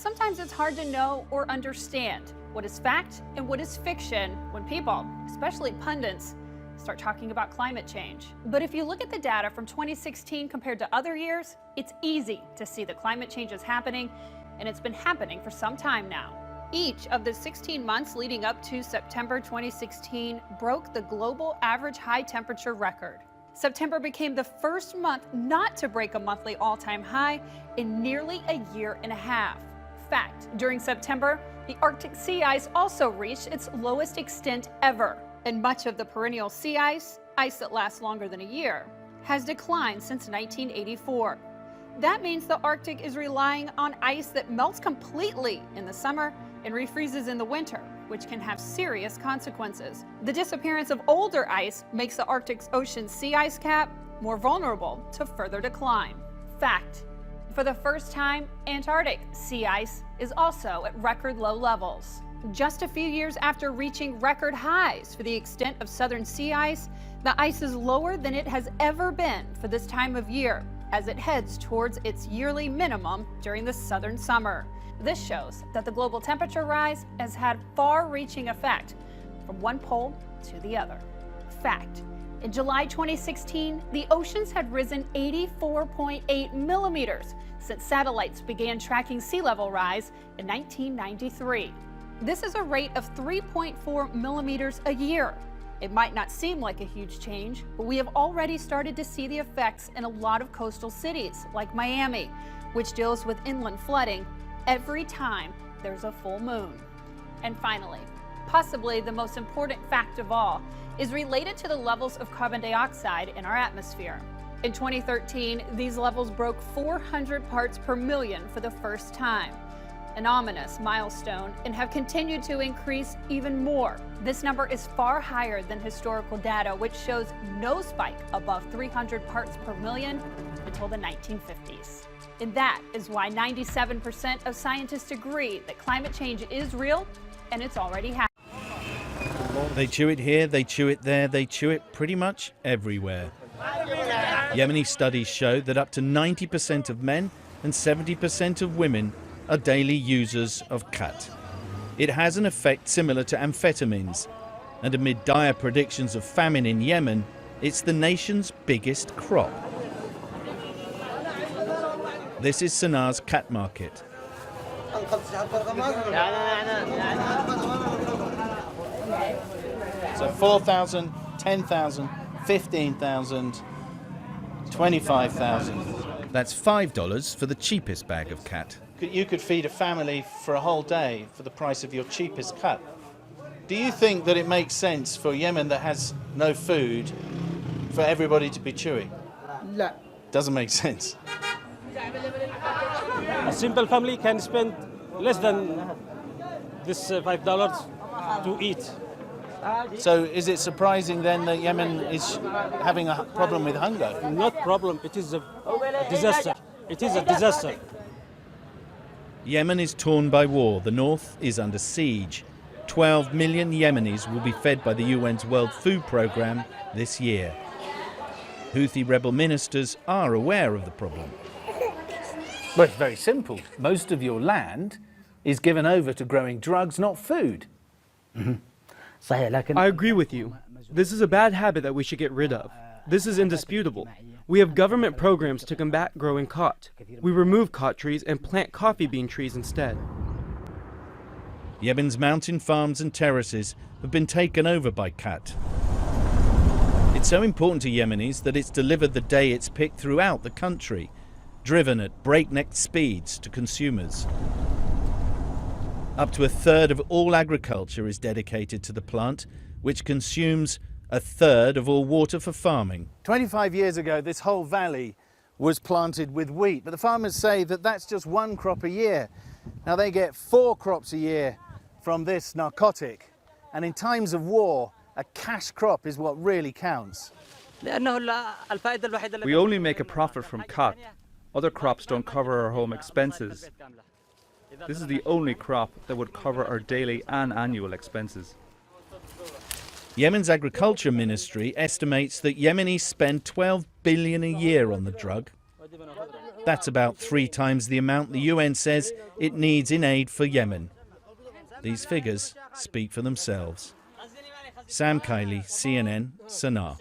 sometimes it's hard to know or understand what is fact and what is fiction when people, especially pundits, start talking about climate change. But if you look at the data from 2016 compared to other years, it's easy to see that climate change is happening, and it's been happening for some time now. Each of the 16 months leading up to September 2016 broke the global average high temperature record. September became the first month not to break a monthly all-time high in nearly a year and a half. Fact, during September, the Arctic sea ice also reached its lowest extent ever, and much of the perennial sea ice that lasts longer than a year, has declined since 1984. That means the Arctic is relying on ice that melts completely in the summer and refreezes in the winter, which can have serious consequences. The disappearance of older ice makes the Arctic's ocean sea ice cap more vulnerable to further decline. Fact, for the first time, Antarctic sea ice is also at record low levels. Just a few years after reaching record highs for the extent of southern sea ice, the ice is lower than it has ever been for this time of year, as it heads towards its yearly minimum during the southern summer. This shows that the global temperature rise has had far-reaching effect from one pole to the other. Fact, in July 2016, the oceans had risen 84.8 millimeters since satellites began tracking sea level rise in 1993. This is a rate of 3.4 millimeters a year. It might not seem like a huge change, but we have already started to see the effects in a lot of coastal cities, like Miami, which deals with inland flooding every time there's a full moon. And finally, possibly the most important fact of all is related to the levels of carbon dioxide in our atmosphere. In 2013, these levels broke 400 parts per million for the first time, an ominous milestone, and have continued to increase even more. This number is far higher than historical data, which shows no spike above 300 parts per million until the 1950s. And that is why 97% of scientists agree that climate change is real and it's already happening. They chew it here, they chew it there, they chew it pretty much everywhere. Yemeni studies show that up to 90% of men and 70% of women are daily users of Khat. It has an effect similar to amphetamines, and amid dire predictions of famine in Yemen, it's the nation's biggest crop. This is Sanaa's Khat market. So 4,000, 10,000, 15,000, 25,000. That's $5 for the cheapest bag of Khat. You could feed a family for a whole day for the price of your cheapest Khat. Do you think that it makes sense for Yemen that has no food for everybody to be chewing? No. Doesn't make sense. A simple family can spend less than this $5 to eat. So is it surprising then that Yemen is having a problem with hunger? Not problem, it is a disaster. It is a disaster. Yemen is torn by war. The north is under siege. 12 million Yemenis will be fed by the UN's World Food Programme this year. Houthi rebel ministers are aware of the problem. Well, it's very simple. Most of your land is given over to growing drugs, not food. I agree with you. This is a bad habit that we should get rid of. This is indisputable. We have government programs to combat growing khat. We remove khat trees and plant coffee bean trees instead. Yemen's mountain farms and terraces have been taken over by Khat. It's so important to Yemenis that it's delivered the day it's picked throughout the country, driven at breakneck speeds to consumers. Up to a third of all agriculture is dedicated to the plant, which consumes a third of all water for farming. 25 years ago, this whole valley was planted with wheat, but the farmers say that that's just one crop a year. Now they get 4 crops a year from this narcotic, and in times of war, a cash crop is what really counts. We only make a profit from Khat. Other crops don't cover our home expenses. This is the only crop that would cover our daily and annual expenses. Yemen's agriculture ministry estimates that Yemenis spend $12 billion a year on the drug. That's about 3 times the amount the UN says it needs in aid for Yemen. These figures speak for themselves. Sam Kiley, CNN, Sana'a.